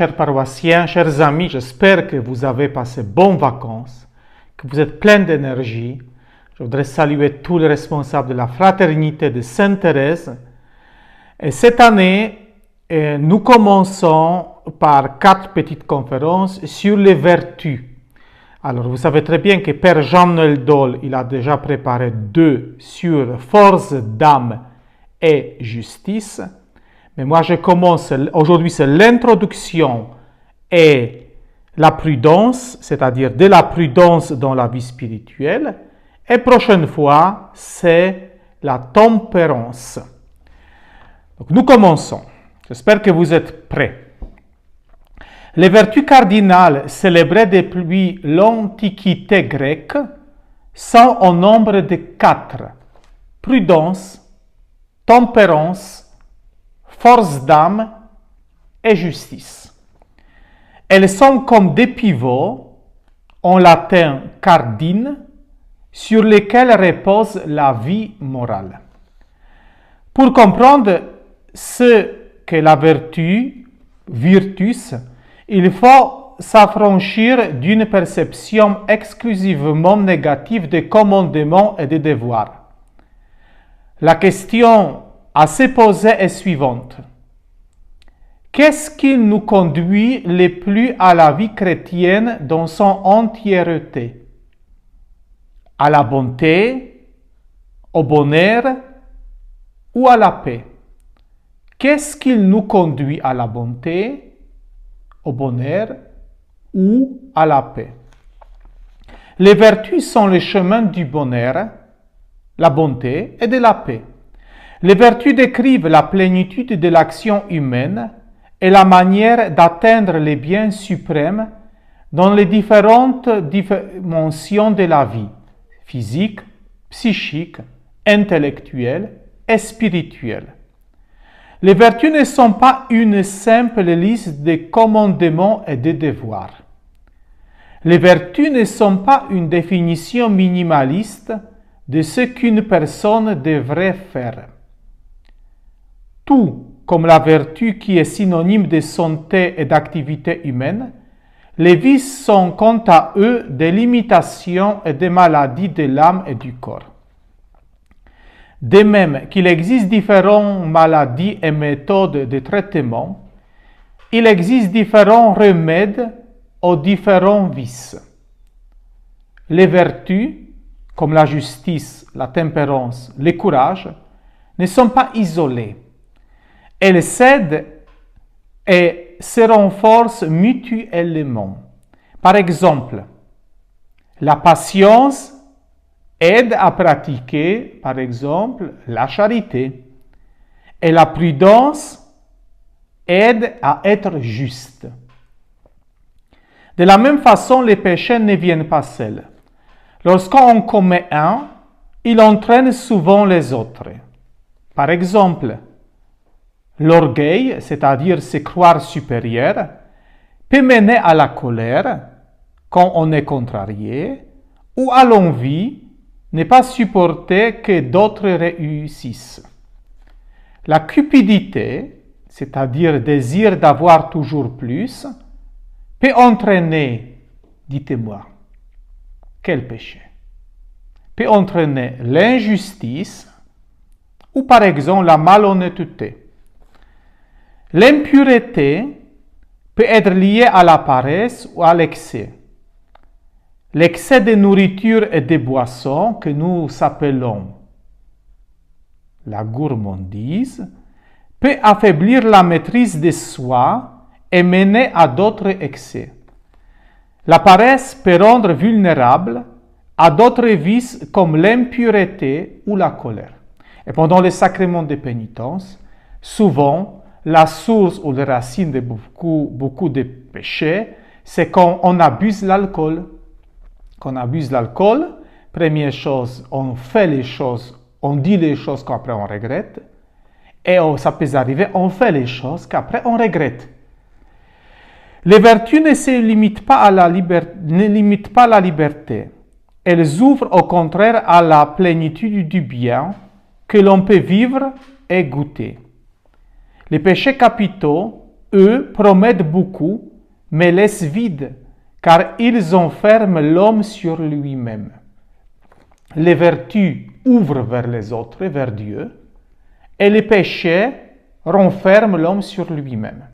Chers paroissiens, chers amis, j'espère que vous avez passé bonnes vacances, que vous êtes pleins d'énergie. Je voudrais saluer tous les responsables de la fraternité de Sainte-Thérèse. Et cette année, nous commençons par 4 petites conférences sur les vertus. Alors, vous savez très bien que Père Jean-Noël Dole, il a déjà préparé 2 sur force d'âme et justice. Mais moi, je commence, aujourd'hui, c'est l'introduction et la prudence, c'est-à-dire de la prudence dans la vie spirituelle. Et prochaine fois, c'est la tempérance. Donc, nous commençons. J'espère que vous êtes prêts. Les vertus cardinales célébrées depuis l'Antiquité grecque sont au nombre de 4. Prudence, tempérance, force d'âme et justice. Elles sont comme des pivots, en latin cardine, sur lesquels repose la vie morale. Pour comprendre ce qu'est la vertu, virtus, il faut s'affranchir d'une perception exclusivement négative des commandements et des devoirs. La question à se poser est suivante. Qu'est-ce qui nous conduit le plus à la vie chrétienne dans son entièreté? À la bonté, au bonheur ou à la paix? Qu'est-ce qui nous conduit à la bonté, au bonheur ou à la paix? Les vertus sont le chemin du bonheur, la bonté et de la paix. Les vertus décrivent la plénitude de l'action humaine et la manière d'atteindre les biens suprêmes dans les différentes dimensions de la vie, physique, psychique, intellectuelle et spirituelle. Les vertus ne sont pas une simple liste de commandements et de devoirs. Les vertus ne sont pas une définition minimaliste de ce qu'une personne devrait faire. Tout comme la vertu qui est synonyme de santé et d'activité humaine, les vices sont quant à eux des limitations et des maladies de l'âme et du corps. De même qu'il existe différentes maladies et méthodes de traitement, il existe différents remèdes aux différents vices. Les vertus, comme la justice, la tempérance, le courage, ne sont pas isolées. Elles s'aident et se renforcent mutuellement. Par exemple, la patience aide à pratiquer, par exemple, la charité. Et la prudence aide à être juste. De la même façon, les péchés ne viennent pas seuls. Lorsqu'on commet un, il entraîne souvent les autres. Par exemple, l'orgueil, c'est-à-dire se croire supérieur, peut mener à la colère quand on est contrarié ou à l'envie, ne pas supporter que d'autres réussissent. La cupidité, c'est-à-dire le désir d'avoir toujours plus, peut entraîner, dites-moi, quel péché? Peut entraîner l'injustice ou par exemple la malhonnêteté. L'impureté peut être liée à la paresse ou à l'excès. L'excès de nourriture et de boissons que nous appelons la gourmandise peut affaiblir la maîtrise de soi et mener à d'autres excès. La paresse peut rendre vulnérable à d'autres vices comme l'impureté ou la colère. Et pendant les sacrements de pénitence, souvent, la source ou la racine de beaucoup de péchés, c'est quand on abuse l'alcool. Quand on abuse l'alcool, première chose, on fait les choses, on dit les choses qu'après on regrette. Et ça peut arriver, on fait les choses qu'après on regrette. Les vertus ne limitent pas la liberté. Elles ouvrent au contraire à la plénitude du bien que l'on peut vivre et goûter. Les péchés capitaux Eux promettent beaucoup, mais laissent vide, car ils enferment l'homme sur lui-même. Les vertus ouvrent vers les autres et vers Dieu, et les péchés renferment l'homme sur lui-même.